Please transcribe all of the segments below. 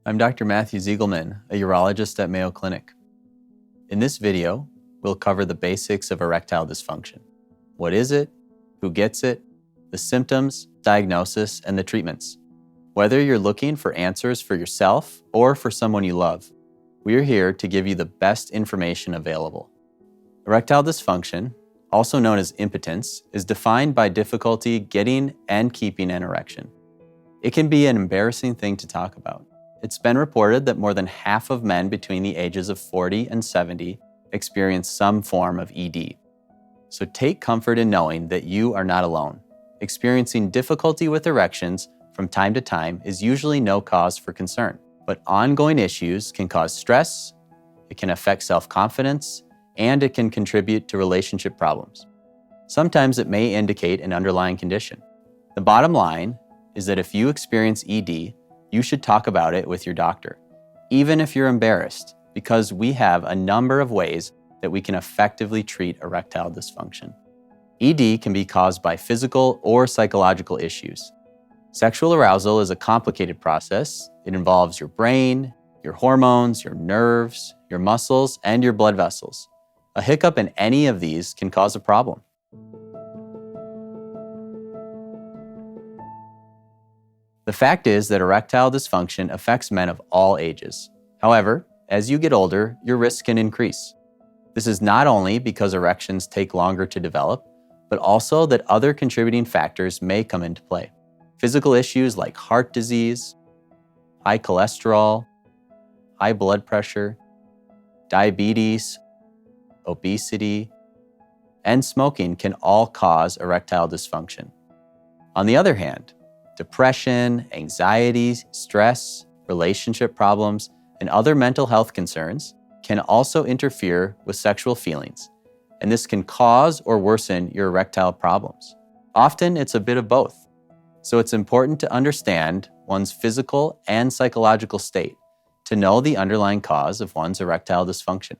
I'm Dr. Matthew Ziegelman, a urologist at Mayo Clinic. In this video, we'll cover the basics of erectile dysfunction. What is it? Who gets it? The symptoms, diagnosis, and the treatments. Whether you're looking for answers for yourself or for someone you love, we're here to give you the best information available. Erectile dysfunction, also known as impotence, is defined by difficulty getting and keeping an erection. It can be an embarrassing thing to talk about. It's been reported that more than half of men between the ages of 40 and 70 experience some form of ED. So take comfort in knowing that you are not alone. Experiencing difficulty with erections from time to time is usually no cause for concern, but ongoing issues can cause stress, it can affect self-confidence, and it can contribute to relationship problems. Sometimes it may indicate an underlying condition. The bottom line is that if you experience ED, you should talk about it with your doctor, even if you're embarrassed, because we have a number of ways that we can effectively treat erectile dysfunction. ED can be caused by physical or psychological issues. Sexual arousal is a complicated process. It involves your brain, your hormones, your nerves, your muscles, and your blood vessels. A hiccup in any of these can cause a problem. The fact is that erectile dysfunction affects men of all ages. However, as you get older, your risk can increase. This is not only because erections take longer to develop, but also that other contributing factors may come into play. Physical issues like heart disease, high cholesterol, high blood pressure, diabetes, obesity, and smoking can all cause erectile dysfunction. On the other hand, depression, anxiety, stress, relationship problems, and other mental health concerns can also interfere with sexual feelings, and this can cause or worsen your erectile problems. Often it's a bit of both, so it's important to understand one's physical and psychological state to know the underlying cause of one's erectile dysfunction.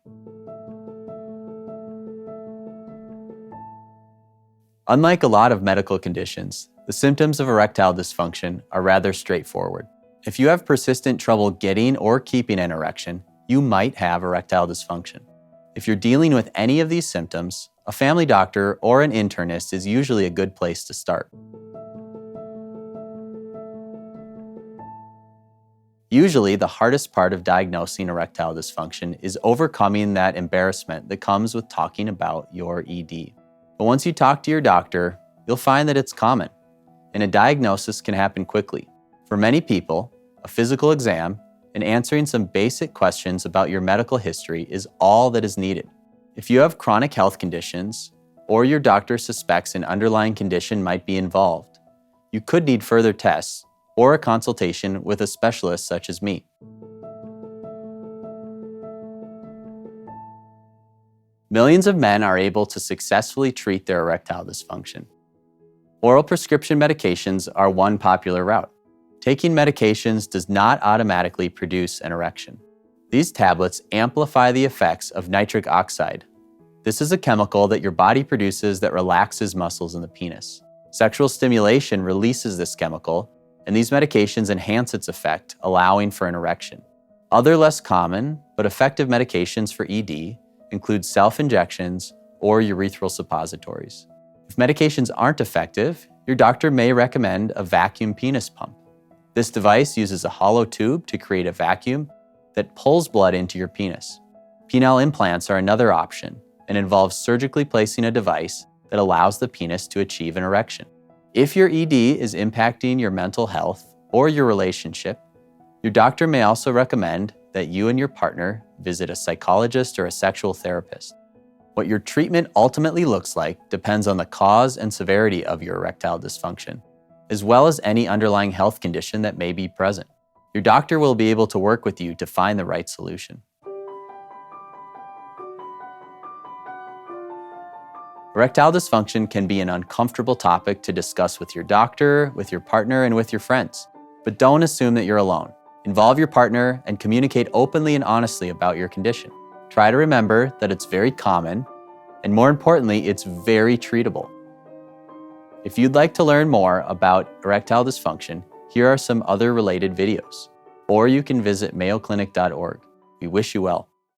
Unlike a lot of medical conditions, the symptoms of erectile dysfunction are rather straightforward. If you have persistent trouble getting or keeping an erection, you might have erectile dysfunction. If you're dealing with any of these symptoms, a family doctor or an internist is usually a good place to start. Usually, the hardest part of diagnosing erectile dysfunction is overcoming that embarrassment that comes with talking about your ED. But once you talk to your doctor, you'll find that it's common, and a diagnosis can happen quickly. For many people, a physical exam and answering some basic questions about your medical history is all that is needed. If you have chronic health conditions, or your doctor suspects an underlying condition might be involved, you could need further tests or a consultation with a specialist such as me. Millions of men are able to successfully treat their erectile dysfunction. Oral prescription medications are one popular route. Taking medications does not automatically produce an erection. These tablets amplify the effects of nitric oxide. This is a chemical that your body produces that relaxes muscles in the penis. Sexual stimulation releases this chemical, and these medications enhance its effect, allowing for an erection. Other less common but effective medications for ED include self-injections or urethral suppositories. If medications aren't effective, your doctor may recommend a vacuum penis pump. This device uses a hollow tube to create a vacuum that pulls blood into your penis. Penile implants are another option and involve surgically placing a device that allows the penis to achieve an erection. If your ED is impacting your mental health or your relationship, your doctor may also recommend that you and your partner visit a psychologist or a sexual therapist. What your treatment ultimately looks like depends on the cause and severity of your erectile dysfunction, as well as any underlying health condition that may be present. Your doctor will be able to work with you to find the right solution. Erectile dysfunction can be an uncomfortable topic to discuss with your doctor, with your partner, and with your friends. But don't assume that you're alone. Involve your partner and communicate openly and honestly about your condition. Try to remember that it's very common, and more importantly, it's very treatable. If you'd like to learn more about erectile dysfunction, here are some other related videos. or you can visit mayoclinic.org. We wish you well.